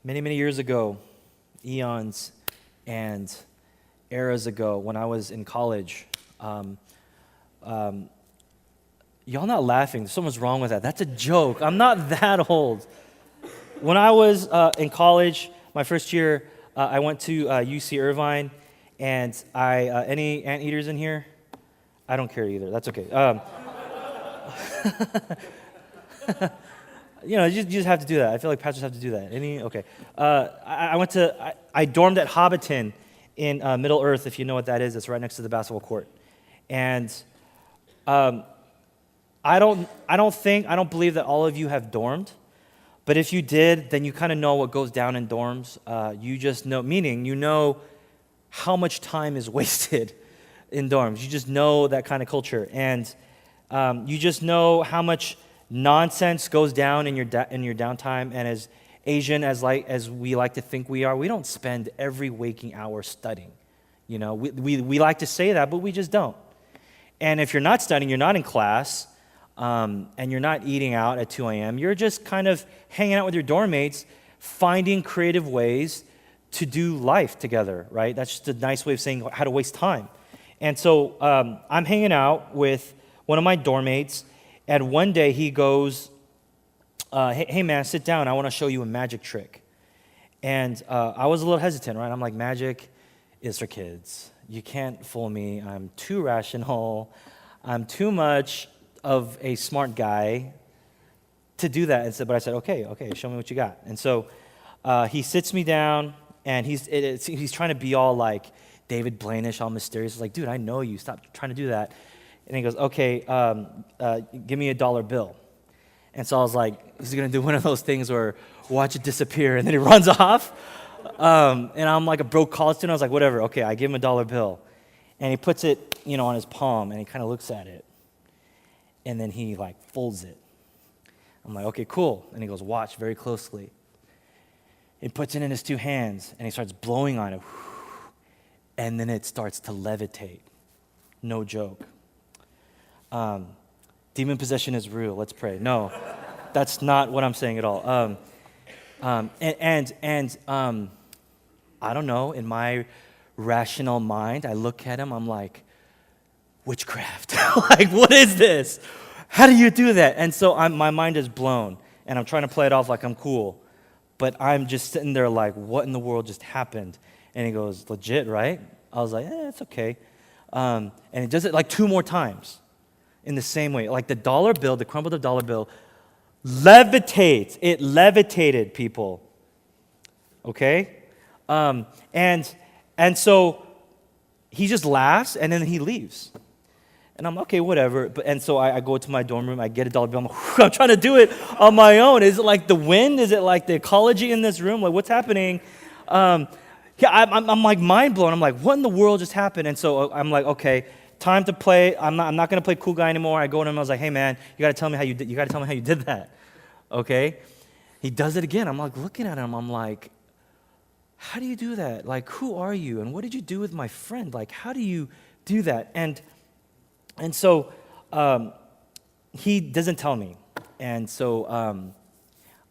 Many, many years ago, eons and eras ago, when I was in college, um, y'all not laughing. Something's wrong with that. That's a joke. I'm not that old. When I was in college, my first year, I went to UC Irvine, and any anteaters in here? I don't care either. That's okay. You just have to do that. I feel like pastors have to do that. Okay. I dormed at Hobbiton in Middle Earth, if you know what that is. It's right next to the basketball court. And I don't believe that all of you have dormed. But if you did, then you kind of know what goes down in dorms. You just know, meaning you know how much time is wasted in dorms. You just know that kind of culture. And you just know how much nonsense goes down in your downtime. And as Asian as we like to think we are, we don't spend every waking hour studying. You know, we like to say that, but we just don't. And if you're not studying, you're not in class, and you're not eating out at 2 a.m., you're just kind of hanging out with your dorm mates, finding creative ways to do life together, right? That's just a nice way of saying how to waste time. And so I'm hanging out with one of my dorm mates, and one day he goes, hey man, sit down. I want to show you a magic trick. And I was a little hesitant, right? I'm like, magic is for kids. You can't fool me. I'm too rational. I'm too much of a smart guy to do that. But I said, okay, show me what you got. And so he sits me down, and he's trying to be all like David Blaine-ish, all mysterious. Like, dude, I know you. Stop trying to do that. And he goes, okay, give me a $1 bill. And so I was like, he's going to do one of those things where watch it disappear, and then he runs off. And I'm like a broke college student. I was like, whatever, okay, I give him a $1 bill. And he puts it, on his palm, and he kind of looks at it. And then he like folds it. I'm like, okay, cool. And he goes, watch very closely. He puts it in his two hands, and he starts blowing on it. And then it starts to levitate. No joke. Demon possession is real. Let's pray. No, that's not what I'm saying at all. I don't know. In my rational mind, I look at him. I'm like, witchcraft. Like, what is this? How do you do that? And so my mind is blown, and I'm trying to play it off like I'm cool, but I'm just sitting there like, what in the world just happened? And he goes, legit, right? I was like, it's okay. And he does it like 2 more times in the same way. Like the $1 bill, the crumbled $1 bill, levitates. It levitated, people. Okay? And so he just laughs, and then he leaves. And I'm okay, whatever. And so I go to my dorm room. I get a $1 bill. I'm trying to do it on my own. Is it like the wind? Is it like the ecology in this room? Like, what's happening? I'm like mind blown. I'm like, what in the world just happened? And so I'm like, okay, time to play. I'm not going to play cool guy anymore. I go to him. I was like, hey man, you got to tell me how you did that. Okay? He does it again. I'm like looking at him. I'm like, how do you do that? Like, who are you? And what did you do with my friend? Like, how do you do that? And so he doesn't tell me. And so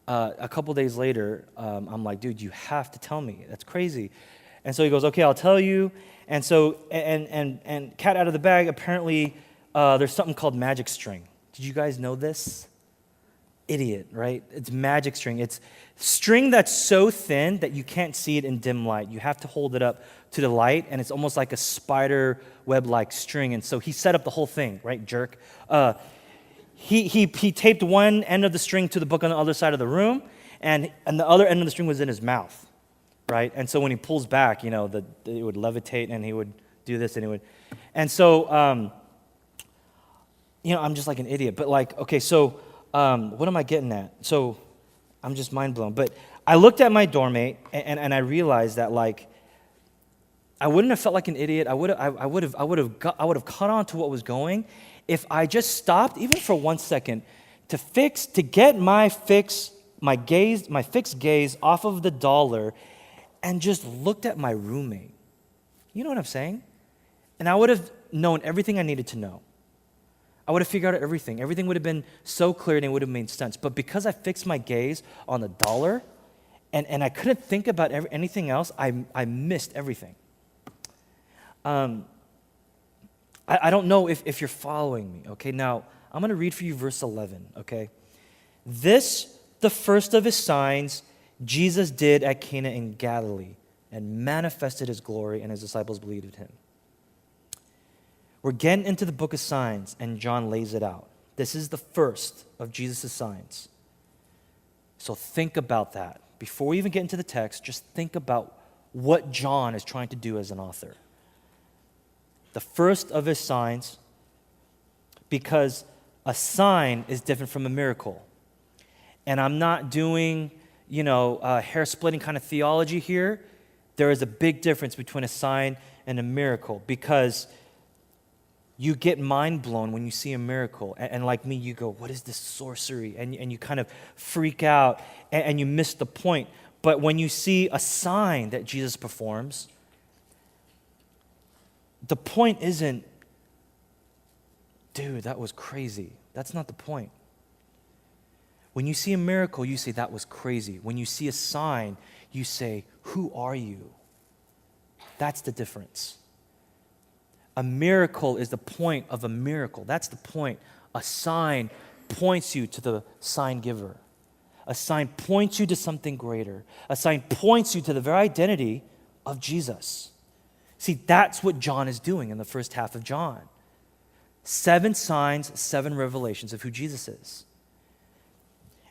a couple days later, I'm like, dude, you have to tell me. That's crazy. And so he goes, okay, I'll tell you. And so, and cat out of the bag, apparently there's something called magic string. Did you guys know this? Idiot, right? It's magic string. It's string that's so thin that you can't see it in dim light. You have to hold it up to the light, and it's almost like a spider web-like string. And so he set up the whole thing, right, jerk? He taped one end of the string to the book on the other side of the room, and the other end of the string was in his mouth, right? And so when he pulls back, it would levitate, and he would do this, and he would. And so, I'm just like an idiot. But like, okay, so what am I getting at? So I'm just mind blown. But I looked at my dorm mate, and I realized that like I wouldn't have felt like an idiot. I would have caught on to what was going if I just stopped, even for 1 second, to get my fixed gaze off of the $1 and just looked at my roommate. You know what I'm saying? And I would have known everything I needed to know. I would have figured out everything. Everything would have been so clear and it would have made sense. But because I fixed my gaze on the $1 and I couldn't think about anything else. I missed everything. I don't know if you're following me, okay? Now, I'm going to read for you verse 11, okay? This, the first of his signs, Jesus did at Cana in Galilee and manifested his glory, and his disciples believed in him. We're getting into the book of signs, and John lays it out. This is the first of Jesus' signs. So think about that. Before we even get into the text, just think about what John is trying to do as an author. The first of his signs, because a sign is different from a miracle. And I'm not doing, hair-splitting kind of theology here. There is a big difference between a sign and a miracle, because you get mind blown when you see a miracle. And like me, you go, what is this sorcery? And you kind of freak out and you miss the point. But when you see a sign that Jesus performs, the point isn't, dude, that was crazy. That's not the point. When you see a miracle, you say, that was crazy. When you see a sign, you say, who are you? That's the difference. A miracle is the point of a miracle. That's the point. A sign points you to the sign giver. A sign points you to something greater. A sign points you to the very identity of Jesus. See, that's what John is doing in the first half of John. 7 signs, 7 revelations of who Jesus is.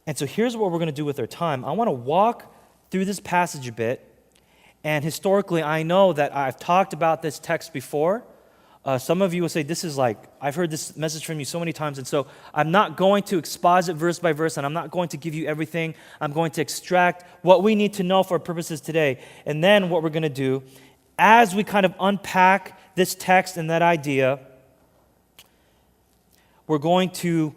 And so here's what we're going to do with our time. I want to walk through this passage a bit. And historically, I know that I've talked about this text before. Some of you will say, this is like, I've heard this message from you so many times, and so I'm not going to exposit verse by verse, and I'm not going to give you everything. I'm going to extract what we need to know for our purposes today. And then what we're going to do, as we kind of unpack this text and that idea, we're going to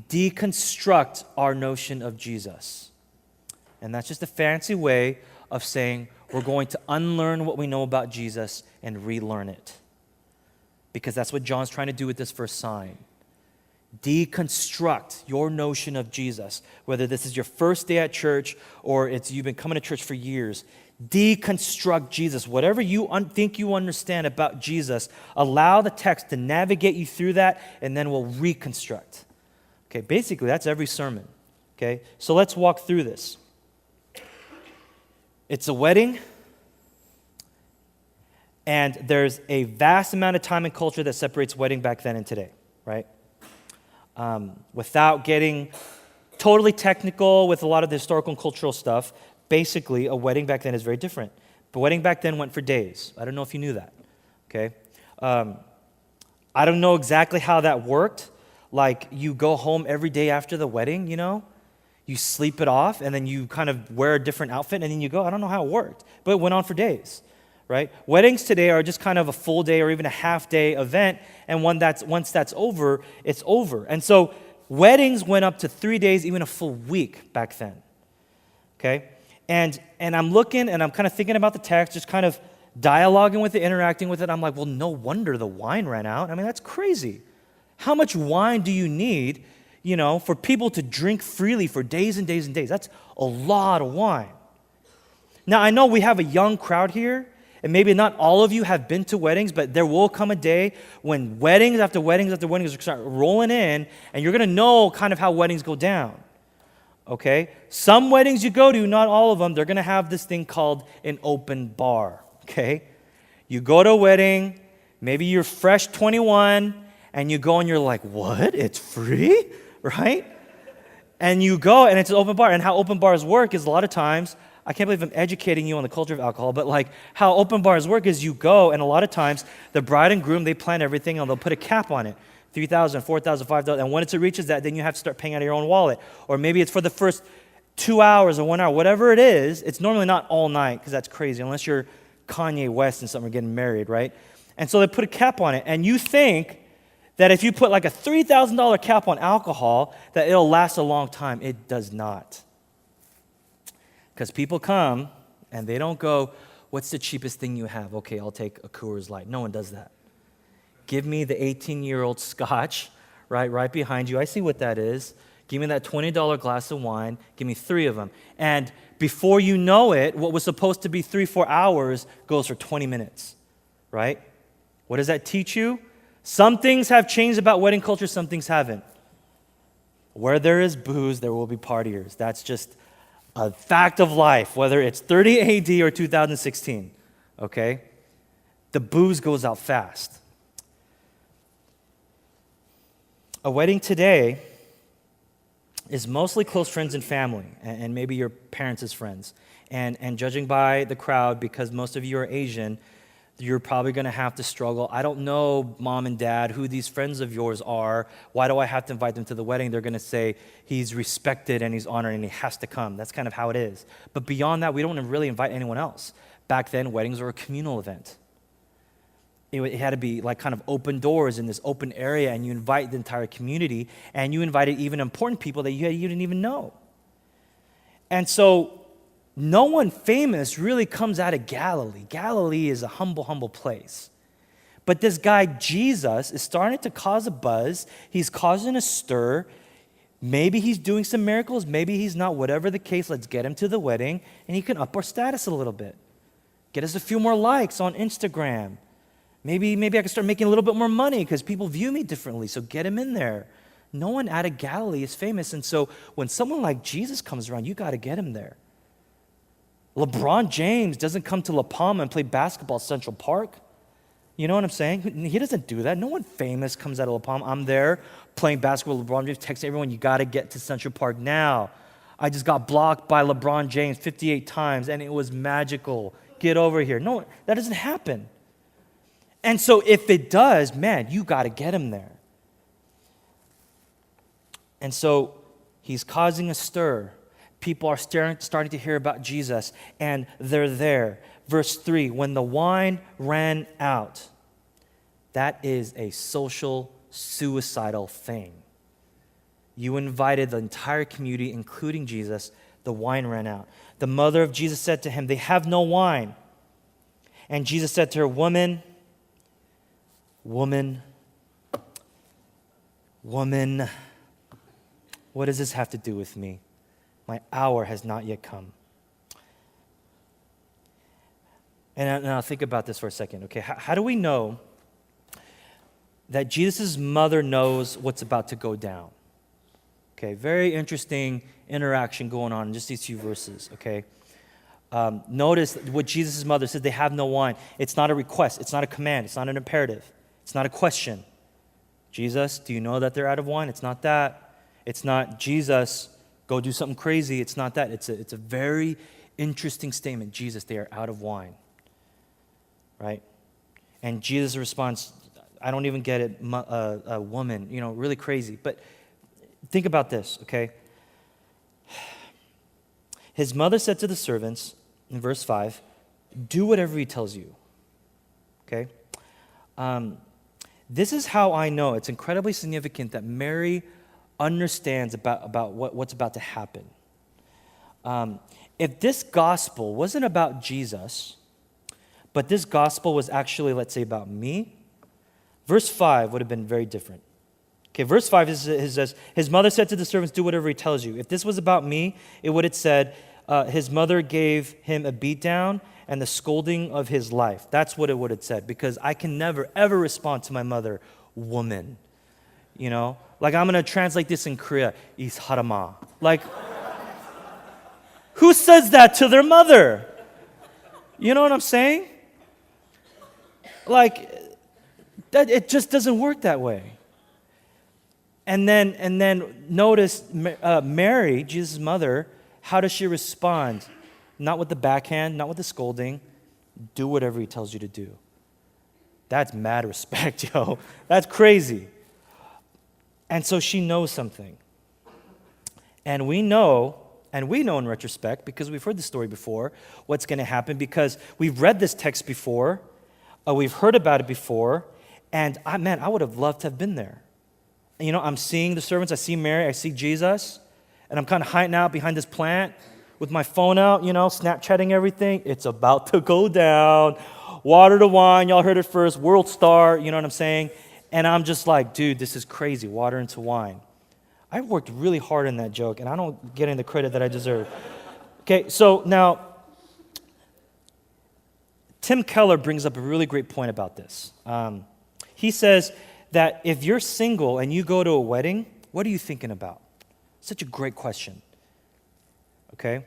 deconstruct our notion of Jesus. And that's just a fancy way of saying we're going to unlearn what we know about Jesus and relearn it. Because that's what John's trying to do with this first sign. Deconstruct your notion of Jesus, whether this is your first day at church or you've been coming to church for years. Deconstruct Jesus. Whatever you think you understand about Jesus, allow the text to navigate you through that, and then we'll reconstruct. Okay, basically that's every sermon. Okay, so let's walk through this. It's a wedding. And there's a vast amount of time and culture that separates wedding back then and today, right? Without getting totally technical with a lot of the historical and cultural stuff, basically a wedding back then is very different. The wedding back then went for days. I don't know if you knew that, okay? I don't know exactly how that worked. Like you go home every day after the wedding, you sleep it off, and then you kind of wear a different outfit, and then you go. I don't know how it worked, but it went on for days. Right? Weddings today are just kind of a full day or even a half day event, and once that's over, it's over. And so weddings went up to 3 days, even a full week back then. Okay? And I'm looking and I'm kind of thinking about the text, just kind of dialoguing with it, interacting with it. I'm like, well, no wonder the wine ran out. I mean, that's crazy. How much wine do you need, for people to drink freely for days and days and days? That's a lot of wine. Now, I know we have a young crowd here, and maybe not all of you have been to weddings, but there will come a day when weddings after weddings after weddings start rolling in, and you're going to know kind of how weddings go down. Okay? Some weddings you go to, not all of them, they're going to have this thing called an open bar. Okay? You go to a wedding, maybe you're fresh 21, and you go and you're like, what? It's free? Right? And you go, and it's an open bar. And how open bars work is a lot of times, I can't believe I'm educating you on the culture of alcohol, but like how open bars work is you go, and a lot of times the bride and groom, they plan everything, and they'll put a cap on it. $3,000, $4,000, $5,000, and once it reaches that, then you have to start paying out of your own wallet. Or maybe it's for the first 2 hours or 1 hour, whatever it is. It's normally not all night, because that's crazy, unless you're Kanye West and something, getting married, right? And so they put a cap on it, and you think that if you put like a $3,000 cap on alcohol, that it'll last a long time. It does not. Because people come, and they don't go, what's the cheapest thing you have? Okay, I'll take a Coors Light. No one does that. Give me the 18-year-old scotch, right behind you. I see what that is. Give me that $20 glass of wine. Give me 3 of them. And before you know it, what was supposed to be 3-4 hours goes for 20 minutes, right? What does that teach you? Some things have changed about wedding culture, some things haven't. Where there is booze, there will be partiers. That's just a fact of life, whether it's 30 AD or 2016, okay? The booze goes out fast. A wedding today is mostly close friends and family, and maybe your parents' friends. And judging by the crowd, because most of you are Asian, you're probably going to have to struggle. I don't know, mom and dad, who these friends of yours are. Why do I have to invite them to the wedding? They're going to say he's respected and he's honored and he has to come. That's kind of how it is. But beyond that, we don't really invite anyone else. Back then, weddings were a communal event. It had to be like kind of open doors in this open area, and you invite the entire community, and you invited even important people that you didn't even know. And so no one famous really comes out of Galilee. Galilee is a humble, humble place. But this guy, Jesus, is starting to cause a buzz. He's causing a stir. Maybe he's doing some miracles. Maybe he's not. Whatever the case, let's get him to the wedding, and he can up our status a little bit. Get us a few more likes on Instagram. Maybe I can start making a little bit more money because people view me differently, so get him in there. No one out of Galilee is famous, and so when someone like Jesus comes around, you got to get him there. LeBron James doesn't come to La Palma and play basketball at Central Park. You know what I'm saying? He doesn't do that. No one famous comes out of La Palma. I'm there playing basketball with LeBron James, texting everyone, you got to get to Central Park now. I just got blocked by LeBron James 58 times, and it was magical. Get over here. No, that doesn't happen. And so if it does, man, you got to get him there. And so he's causing a stir. People are starting to hear about Jesus, and they're there. Verse 3, when the wine ran out, that is a social, suicidal thing. You invited the entire community, including Jesus. The wine ran out. The mother of Jesus said to him, they have no wine. And Jesus said to her, Woman, what does this have to do with me? My hour has not yet come. And now think about this for a second, okay? How do we know that Jesus' mother knows what's about to go down? Okay, very interesting interaction going on in just these few verses, okay? Notice what Jesus' mother said, they have no wine. It's not a request. It's not a command. It's not an imperative. It's not a question. Jesus, do you know that they're out of wine? It's not that. It's not, Jesus, go do something crazy. It's not that. It's a very interesting statement. Jesus, they are out of wine. Right? And Jesus responds, I don't even get it, a woman, really crazy. But think about this, okay? His mother said to the servants, in verse 5, do whatever he tells you. Okay? This is how I know it's incredibly significant that Mary understands about what's about to happen. If this gospel wasn't about Jesus, but this gospel was actually, let's say, about me, verse 5 would have been very different. Okay, verse 5 says, his mother said to the servants, do whatever he tells you. If this was about me, it would have said, his mother gave him a beatdown and the scolding of his life. That's what it would have said, because I can never, ever respond to my mother, woman. Like I'm going to translate this in Korea, isharama. Like, who says that to their mother? You know what I'm saying? Like, that it just doesn't work that way. And then notice Mary, Jesus' mother, how does she respond? Not with the backhand, not with the scolding. Do whatever he tells you to do. That's mad respect, yo. That's crazy. And so she knows something. And we know in retrospect, because we've heard the story before, what's going to happen, because we've read this text before, we've heard about it before, and I would have loved to have been there. I'm seeing the servants, I see Mary, I see Jesus, and I'm kind of hiding out behind this plant with my phone out, Snapchatting everything. It's about to go down. Water to wine, y'all heard it first, world star, you know what I'm saying? And I'm just like, dude, this is crazy, water into wine. I worked really hard on that joke, and I don't get any the credit that I deserve. Okay, so now, Tim Keller brings up a really great point about this. He says that if you're single and you go to a wedding, what are you thinking about? Such a great question. Okay?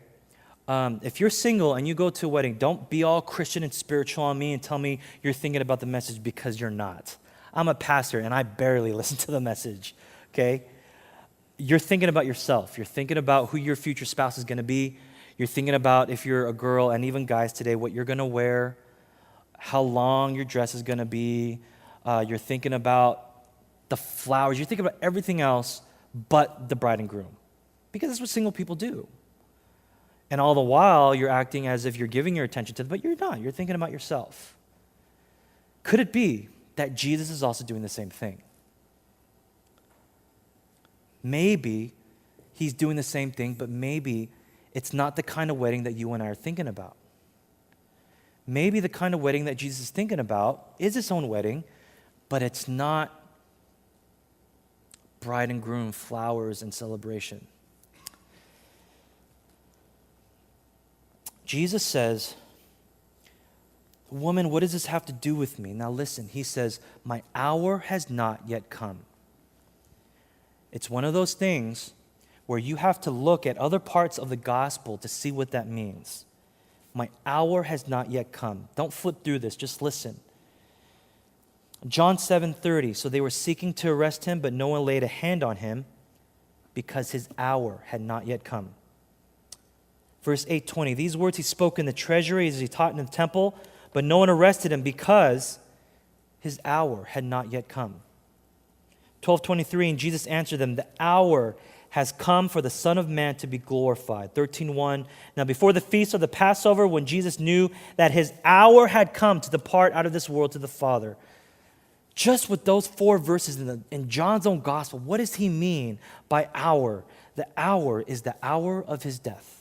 If you're single and you go to a wedding, don't be all Christian and spiritual on me and tell me you're thinking about the message, because you're not. I'm a pastor and I barely listen to the message. Okay? You're thinking about yourself. You're thinking about who your future spouse is going to be. You're thinking about, if you're a girl, and even guys today, what you're going to wear, how long your dress is going to be. You're thinking about the flowers. You're thinking about everything else but the bride and groom, because that's what single people do. And all the while, you're acting as if you're giving your attention to them, but you're not. You're thinking about yourself. Could it be that Jesus is also doing the same thing? Maybe he's doing the same thing, but maybe it's not the kind of wedding that you and I are thinking about. Maybe the kind of wedding that Jesus is thinking about is his own wedding, but it's not bride and groom, flowers, and celebration. Jesus says, "Woman, what does this have to do with me?" Now listen, he says, "My hour has not yet come." It's one of those things where you have to look at other parts of the gospel to see what that means. My hour has not yet come. Don't flip through this, just listen. John 7:30, so they were seeking to arrest him, but no one laid a hand on him because his hour had not yet come. Verse 8:20, these words he spoke in the treasury as he taught in the temple, but no one arrested him because his hour had not yet come. 12:23, and Jesus answered them, the hour has come for the Son of Man to be glorified. 13:1, now before the feast of the Passover, when Jesus knew that his hour had come to depart out of this world to the Father. Just with those 4 verses in John's own gospel, what does he mean by hour? The hour is the hour of his death.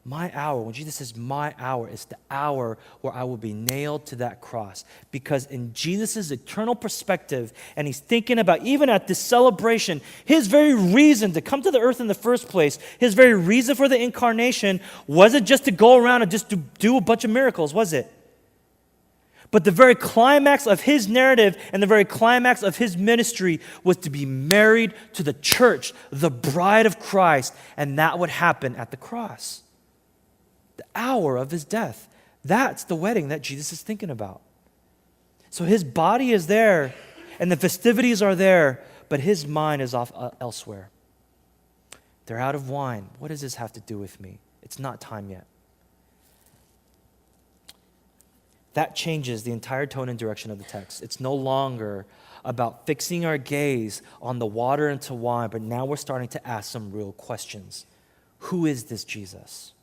My hour, when Jesus says my hour, is the hour where I will be nailed to that cross. Because in Jesus' eternal perspective, and he's thinking about even at this celebration, his very reason to come to the earth in the first place, his very reason for the incarnation, wasn't just to go around and just to do a bunch of miracles, was it? But the very climax of his narrative and the very climax of his ministry was to be married to the church, the bride of Christ, and that would happen at the cross. The hour of his death. That's the wedding that Jesus is thinking about. So his body is there and the festivities are there, but his mind is off elsewhere. They're out of wine. What does this have to do with me? It's not time yet. That changes the entire tone and direction of the text. It's no longer about fixing our gaze on the water into wine, but now we're starting to ask some real questions. Who is this Jesus?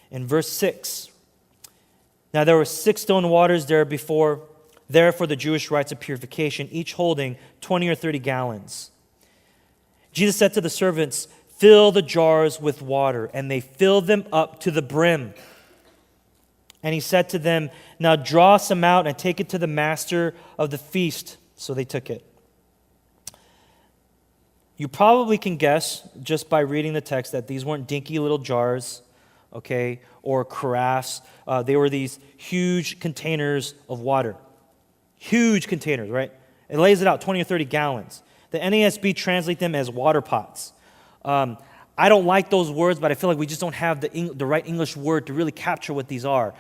In verse 6, now there were 6 stone waters there for the Jewish rites of purification, each holding 20 or 30 gallons. Jesus said to the servants, fill the jars with water, and they filled them up to the brim. And he said to them, now draw some out and take it to the master of the feast. So they took it. You probably can guess just by reading the text that these weren't dinky little jars, okay, or carafes. They were these huge containers of water. Huge containers, right? It lays it out, 20 or 30 gallons. The NASB translate them as water pots. I don't like those words, but I feel like we just don't have the right English word to really capture what these are.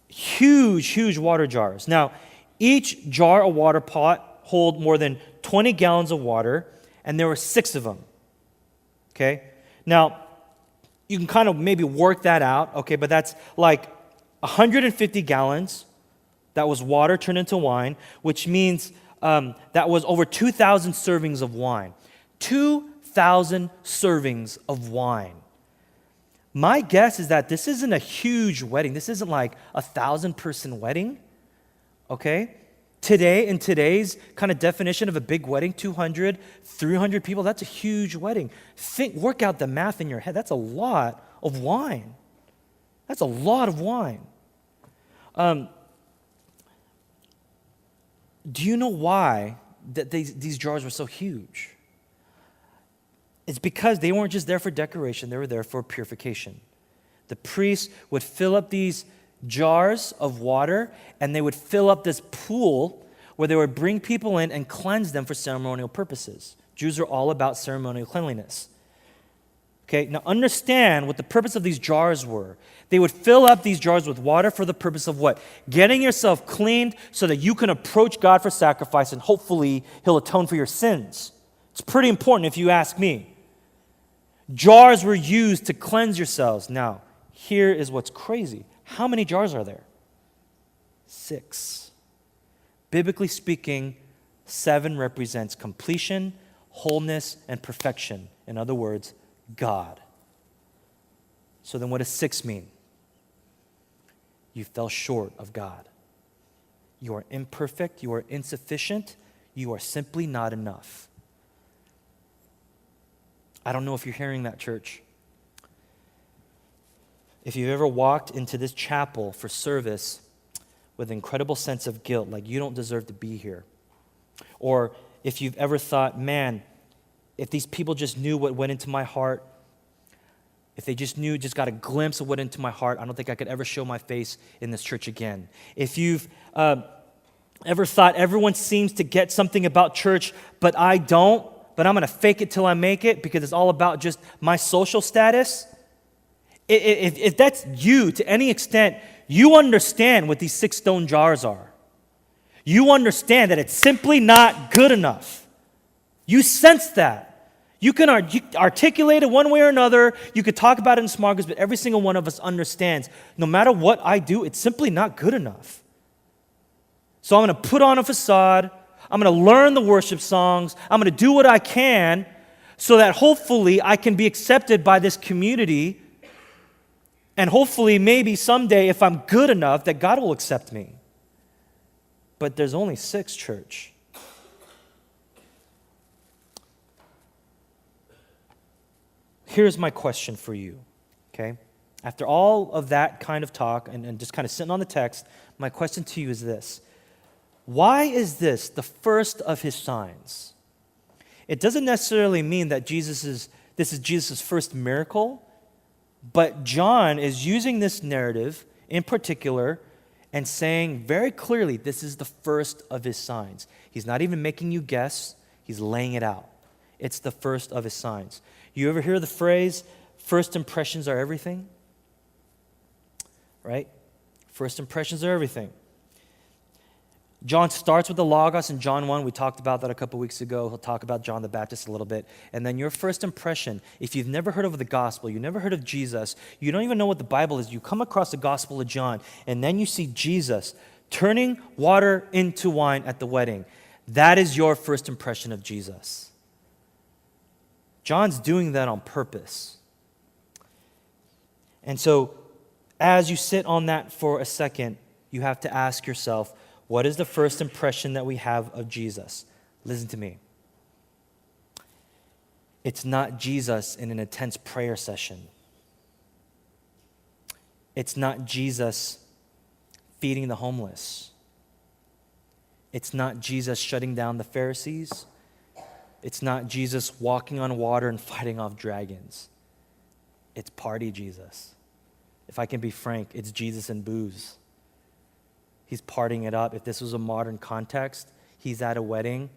Huge, huge water jars. Now, each jar or water pot hold more than 20 gallons of water, and there were 6 of them. Okay? Now, you can kind of maybe work that out, okay, but that's like 150 gallons. That was water turned into wine, which means that was over 2,000 servings of wine. 2,000 servings of wine. My guess is that this isn't a huge wedding. This isn't like a 1,000-person wedding, okay? Today, in today's kind of definition of a big wedding, 200, 300 people, that's a huge wedding. Work out the math in your head. That's a lot of wine. That's a lot of wine. Do you know why that these jars were so huge? It's because they weren't just there for decoration, they were there for purification. The priests would fill up these jars of water, and they would fill up this pool where they would bring people in and cleanse them for ceremonial purposes. Jews are all about ceremonial cleanliness. Okay, now understand what the purpose of these jars were. They would fill up these jars with water for the purpose of what? Getting yourself cleaned so that you can approach God for sacrifice, and hopefully He'll atone for your sins. It's pretty important if you ask me. Jars were used to cleanse yourselves. Now, here is what's crazy. How many jars are there? 6. Biblically speaking, 7 represents completion, wholeness, and perfection. In other words, God. So then what does 6 mean? You fell short of God. You are imperfect, you are insufficient, you are simply not enough. I don't know if you're hearing that, church. If you've ever walked into this chapel for service with an incredible sense of guilt, like you don't deserve to be here. Or if you've ever thought, man, if these people just knew what went into my heart, if they just got a glimpse of what went into my heart, I don't think I could ever show my face in this church again. If you've ever thought everyone seems to get something about church, but I don't, but I'm going to fake it till I make it because it's all about just my social status, if that's you to any extent, you understand what these 6 stone jars are. You understand that it's simply not good enough. You sense that. You can articulate it one way or another. You could talk about it in small groups, but every single one of us understands no matter what I do, it's simply not good enough. So I'm going to put on a facade. I'm going to learn the worship songs. I'm going to do what I can so that hopefully I can be accepted by this community. And hopefully, maybe someday, if I'm good enough, that God will accept me. But there's only 6, church. Here's my question for you, okay? After all of that kind of talk and just kind of sitting on the text, my question to you is this. Why is this the first of His signs? It doesn't necessarily mean that this is Jesus' first miracle, but John is using this narrative in particular and saying very clearly this is the first of His signs. He's not even making you guess. He's laying it out. It's the first of His signs. You ever hear the phrase, first impressions are everything? Right? First impressions are everything. John starts with the Logos in John 1. We talked about that a couple weeks ago. He'll talk about John the Baptist a little bit. And then your first impression, if you've never heard of the gospel, you've never heard of Jesus, you don't even know what the Bible is, you come across the Gospel of John, and then you see Jesus turning water into wine at the wedding. That is your first impression of Jesus. John's doing that on purpose. And so, as you sit on that for a second, you have to ask yourself, what is the first impression that we have of Jesus? Listen to me. It's not Jesus in an intense prayer session. It's not Jesus feeding the homeless. It's not Jesus shutting down the Pharisees. It's not Jesus walking on water and fighting off dragons. It's party Jesus. If I can be frank, it's Jesus and booze. He's partying it up. If this was a modern context, he's at a wedding.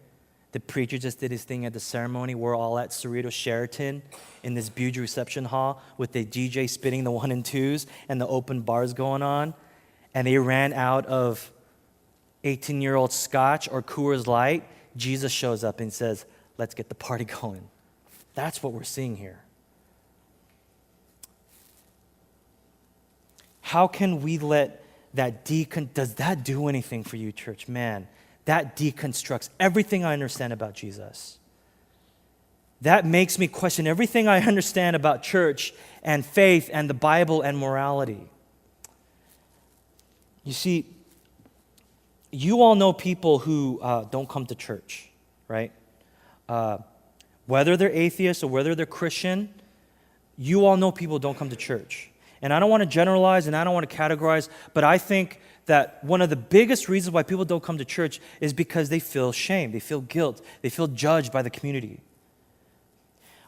The preacher just did his thing at the ceremony. We're all at Cerritos Sheraton in this huge reception hall with the DJ spitting the 1 and 2s and the open bars going on. And they ran out of 18-year-old scotch or Coors Light. Jesus shows up and says, let's get the party going. That's what we're seeing here. How can we let that does that do anything for you, church? Man, that deconstructs everything I understand about Jesus. That makes me question everything I understand about church and faith and the Bible and morality. You see, you all know people who don't come to church, right? Whether they're atheists or whether they're Christian, you all know people who don't come to church. And I don't want to generalize and I don't want to categorize, but I think that one of the biggest reasons why people don't come to church is because they feel shame, they feel guilt, they feel judged by the community.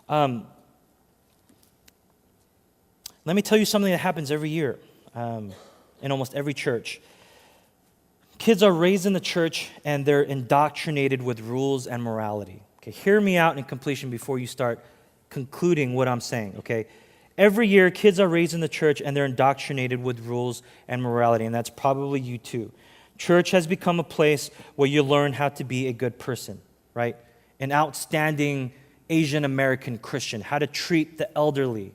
Let me tell you something that happens every year in almost every church. Kids are raised in the church and they're indoctrinated with rules and morality. Okay, hear me out in completion before you start concluding what I'm saying, okay? Every year, kids are raised in the church and they're indoctrinated with rules and morality, and that's probably you too. Church has become a place where you learn how to be a good person, right? An outstanding Asian American Christian, how to treat the elderly,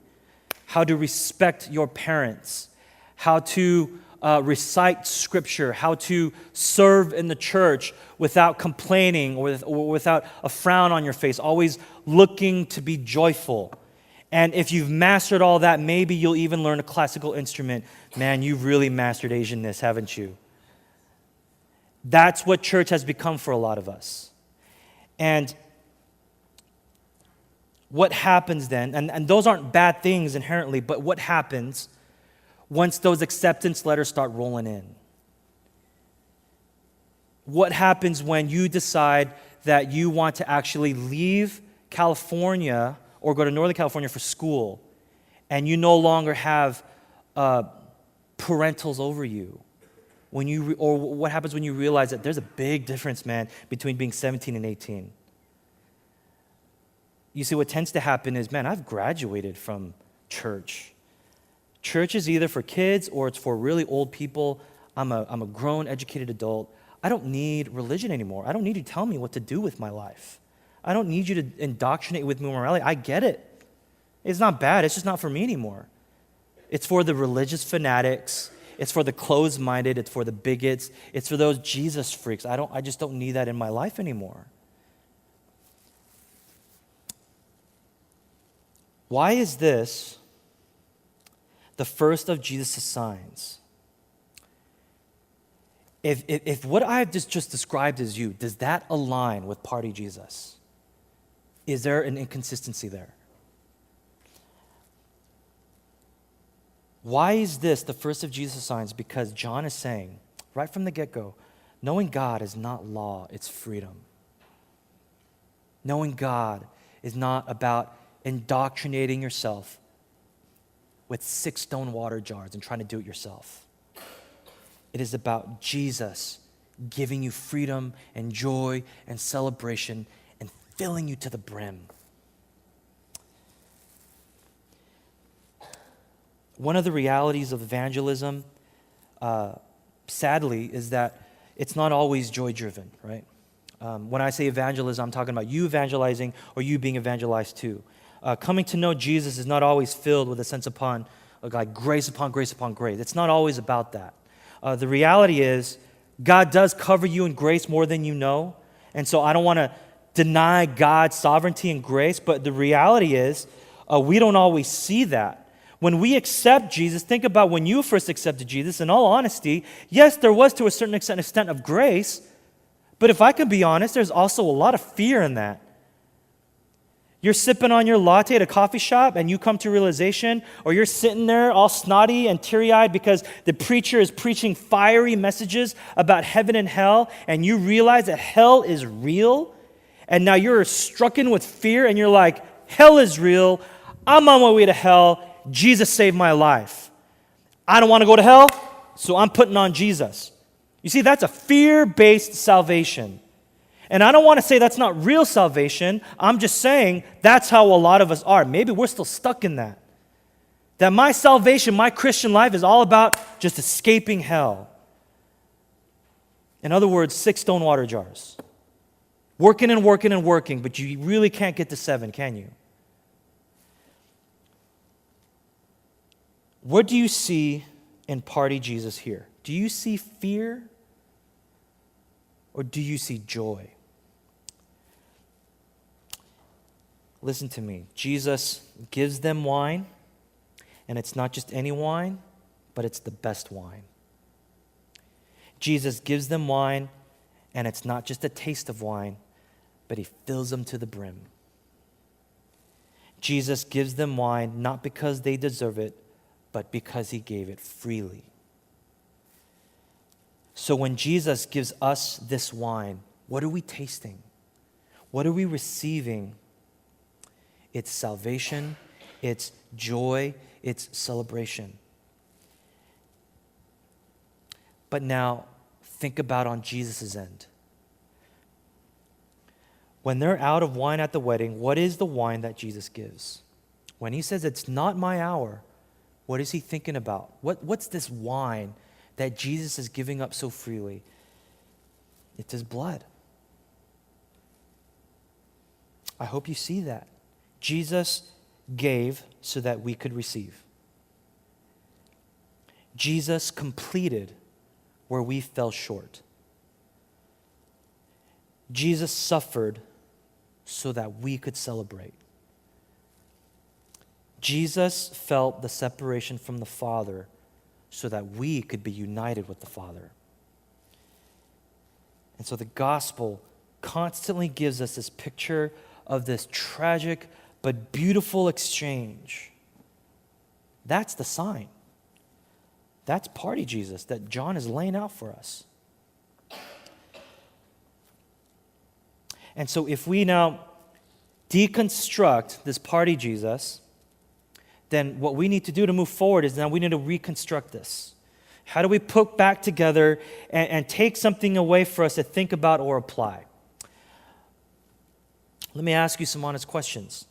how to respect your parents, how to recite scripture, how to serve in the church without complaining or without a frown on your face, always looking to be joyful. And if you've mastered all that, maybe you'll even learn a classical instrument. Man, you've really mastered Asianness, haven't you? That's what church has become for a lot of us. And what happens then, and those aren't bad things inherently, but what happens once those acceptance letters start rolling in? What happens when you decide that you want to actually leave California or go to Northern California for school, and you no longer have parentals over you? Or what happens when you realize that there's a big difference, man, between being 17 and 18? You see, what tends to happen is, man, I've graduated from church. Church is either for kids or it's for really old people. I'm a grown, educated adult. I don't need religion anymore. I don't need you to tell me what to do with my life. I don't need you to indoctrinate with me morality. I get it. It's not bad. It's just not for me anymore. It's for the religious fanatics. It's for the closed-minded. It's for the bigots. It's for those Jesus freaks. I just don't need that in my life anymore. Why is this the first of Jesus' signs? If what I've just described as you, does that align with Party Jesus? Is there an inconsistency there? Why is this the first of Jesus' signs? Because John is saying, right from the get-go, knowing God is not law, it's freedom. Knowing God is not about indoctrinating yourself with 6 stone water jars and trying to do it yourself. It is about Jesus giving you freedom and joy and celebration and filling you to the brim. One of the realities of evangelism, sadly, is that it's not always joy-driven, right? When I say evangelism, I'm talking about you evangelizing or you being evangelized too. Coming to know Jesus is not always filled with a sense upon, like grace upon grace upon grace. It's not always about that. The reality is, God does cover you in grace more than you know. And so I don't want to deny God's sovereignty and grace, but the reality is, we don't always see that. When we accept Jesus, think about when you first accepted Jesus. In all honesty, yes, there was to a certain extent of grace, but if I can be honest, there's also a lot of fear in that. You're sipping on your latte at a coffee shop and you come to realization, or you're sitting there all snotty and teary-eyed because the preacher is preaching fiery messages about heaven and hell, and you realize that hell is real, and now you're stricken with fear and you're like, hell is real, I'm on my way to hell, Jesus saved my life. I don't want to go to hell, so I'm putting on Jesus. You see, that's a fear-based salvation. And I don't want to say that's not real salvation. I'm just saying that's how a lot of us are. Maybe we're still stuck in that. That my salvation, my Christian life is all about just escaping hell. In other words, 6 stone water jars. Working and working and working, but you really can't get to 7, can you? What do you see in Party Jesus here? Do you see fear or do you see joy? Listen to me. Jesus gives them wine, and it's not just any wine, but it's the best wine. Jesus gives them wine, and it's not just a taste of wine, but he fills them to the brim. Jesus gives them wine not because they deserve it, but because he gave it freely. So when Jesus gives us this wine, what are we tasting? What are we receiving? It's salvation, it's joy, it's celebration. But now, think about on Jesus' end. When they're out of wine at the wedding, what is the wine that Jesus gives? When he says, it's not my hour, what is he thinking about? What's this wine that Jesus is giving up so freely? It's his blood. I hope you see that. Jesus gave so that we could receive. Jesus completed where we fell short. Jesus suffered so that we could celebrate. Jesus felt the separation from the Father so that we could be united with the Father. And so the gospel constantly gives us this picture of this tragic but beautiful exchange. That's the sign. That's party Jesus that John is laying out for us. And so if we now deconstruct this party Jesus, then what we need to do to move forward is now we need to reconstruct this. How do we put back together and take something away for us to think about or apply? Let me ask you some honest questions.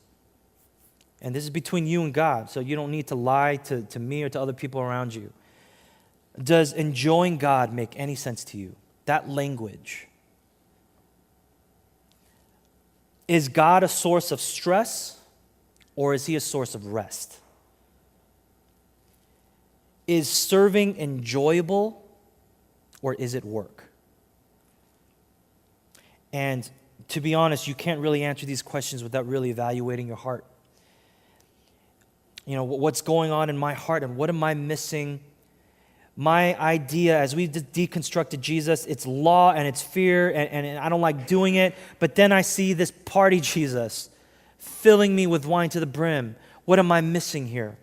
And this is between you and God, so you don't need to lie to me or to other people around you. Does enjoying God make any sense to you? That language. Is God a source of stress or is he a source of rest? Is serving enjoyable or is it work? And to be honest, you can't really answer these questions without really evaluating your heart. You know, what's going on in my heart and what am I missing? My idea, as we deconstructed Jesus, it's law and it's fear, and I don't like doing it. But then I see this party Jesus filling me with wine to the brim. What am I missing here?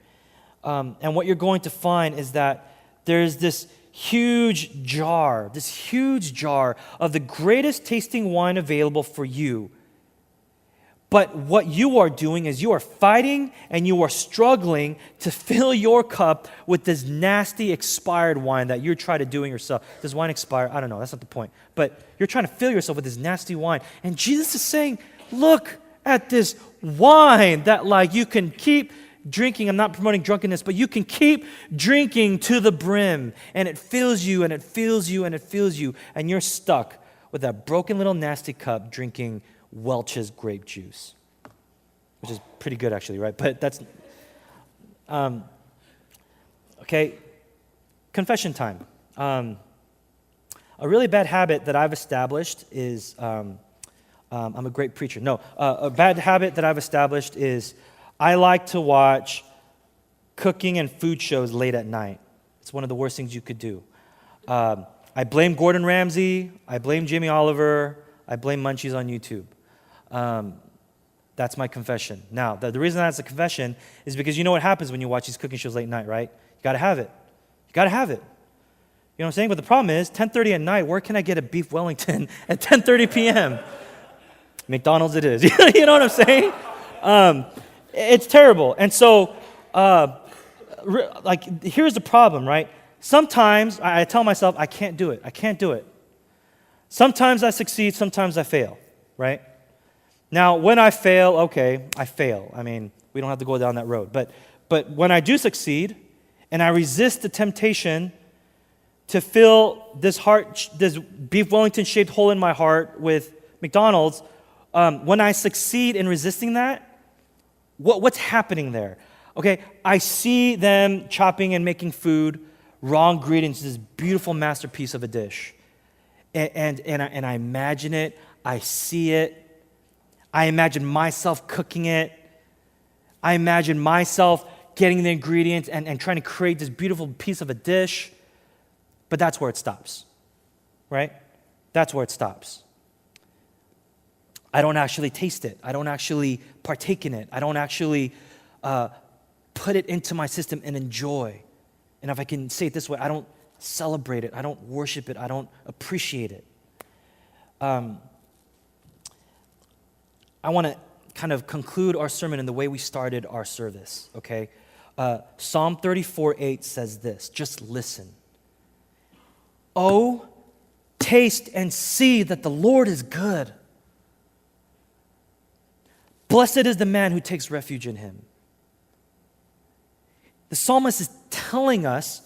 And what you're going to find is that there's this huge jar of the greatest tasting wine available for you. But what you are doing is you are fighting and you are struggling to fill your cup with this nasty expired wine that you're trying to do yourself. Does wine expire? I don't know. That's not the point. But you're trying to fill yourself with this nasty wine. And Jesus is saying, look at this wine that like you can keep drinking. I'm not promoting drunkenness, but you can keep drinking to the brim. And it fills you and it fills you and it fills you. And you're stuck with that broken little nasty cup drinking Welch's grape juice, which is pretty good actually, right? But that's, okay, confession time. A really bad habit that I've established is, I'm a great preacher. No, a bad habit that I've established is I like to watch cooking and food shows late at night. It's one of the worst things you could do. I blame Gordon Ramsay, I blame Jamie Oliver, I blame Munchies on YouTube. That's my confession. Now, the reason that's a confession is because you know what happens when you watch these cooking shows late night, right? You got to have it. You got to have it. You know what I'm saying? But the problem is, 10:30 at night, where can I get a beef Wellington at 10:30 p.m.? McDonald's it is. You know what I'm saying? It's terrible. And so, here's the problem, right? Sometimes I tell myself, I can't do it. I can't do it. Sometimes I succeed, sometimes I fail, right? Now, when I fail, okay, I fail. I mean, we don't have to go down that road. But when I do succeed, and I resist the temptation to fill this beef Wellington-shaped hole in my heart with McDonald's, when I succeed in resisting that, what's happening there? Okay, I see them chopping and making food, raw ingredients, this beautiful masterpiece of a dish. And I imagine it, I see it, I imagine myself cooking it, I imagine myself getting the ingredients and trying to create this beautiful piece of a dish, but that's where it stops, right? That's where it stops. I don't actually taste it. I don't actually partake in it. I don't actually put it into my system and enjoy. And if I can say it this way, I don't celebrate it. I don't worship it. I don't appreciate it. I want to kind of conclude our sermon in the way we started our service, okay? Psalm 34:8 says this. Just listen. Oh, taste and see that the Lord is good. Blessed is the man who takes refuge in him. The psalmist is telling us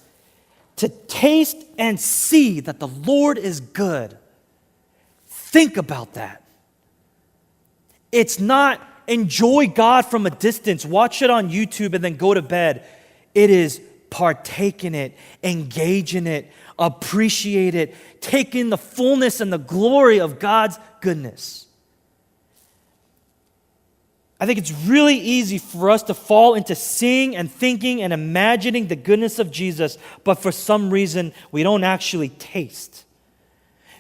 to taste and see that the Lord is good. Think about that. It's not enjoy God from a distance, watch it on YouTube and then go to bed. It is partake in it, engage in it, appreciate it, take in the fullness and the glory of God's goodness. I think it's really easy for us to fall into seeing and thinking and imagining the goodness of Jesus, but for some reason we don't actually taste.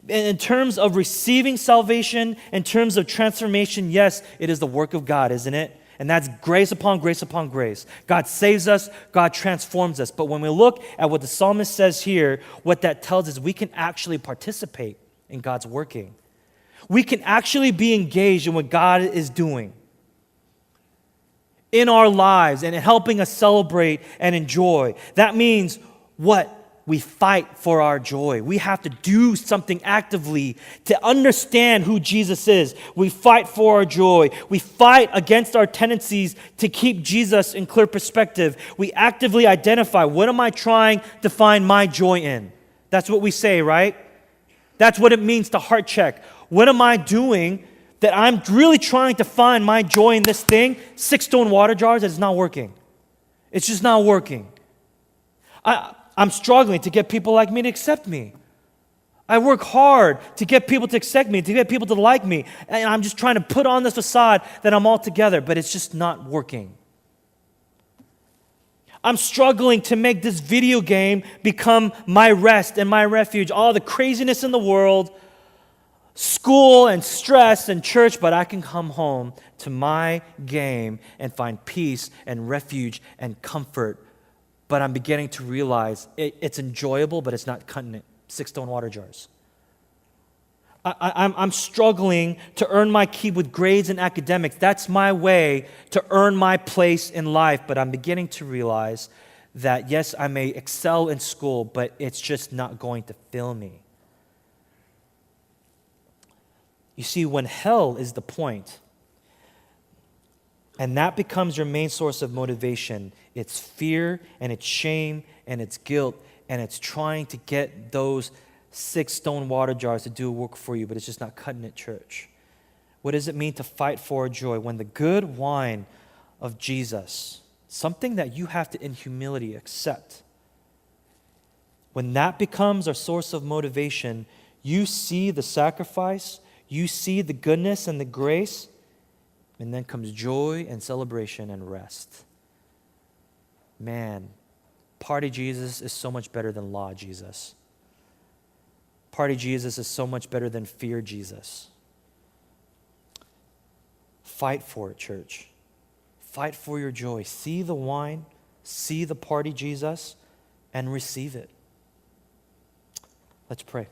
In terms of receiving salvation, in terms of transformation, yes, it is the work of God, isn't it? And that's grace upon grace upon grace. God saves us, God transforms us. But when we look at what the psalmist says here, what that tells us, we can actually participate in God's working. We can actually be engaged in what God is doing in our lives and helping us celebrate and enjoy. That means what? We fight for our joy. We have to do something actively to understand who Jesus is. We fight for our joy. We fight against our tendencies to keep Jesus in clear perspective. We actively identify, what am I trying to find my joy in? That's what we say, right? That's what it means to heart check. What am I doing that I'm really trying to find my joy in this thing? 6 stone water jars, it's not working. It's just not working. I'm struggling to get people like me to accept me. I work hard to get people to accept me, to get people to like me. And I'm just trying to put on this facade that I'm all together, but it's just not working. I'm struggling to make this video game become my rest and my refuge. All the craziness in the world, school and stress and church, but I can come home to my game and find peace and refuge and comfort. But I'm beginning to realize it's enjoyable, but it's not cutting it. 6 stone water jars. I'm struggling to earn my keep with grades and academics. That's my way to earn my place in life. But I'm beginning to realize that, yes, I may excel in school, but it's just not going to fill me. You see, when hell is the point, and that becomes your main source of motivation, it's fear and it's shame and it's guilt and it's trying to get those 6 stone water jars to do work for you, but it's just not cutting it, church. What does it mean to fight for joy? When the good wine of Jesus, something that you have to in humility accept, when that becomes our source of motivation, you see the sacrifice, you see the goodness and the grace, and then comes joy and celebration and rest. Man, party Jesus is so much better than law Jesus. Party Jesus is so much better than fear Jesus. Fight for it, church. Fight for your joy. See the wine, see the party Jesus, and receive it. Let's pray.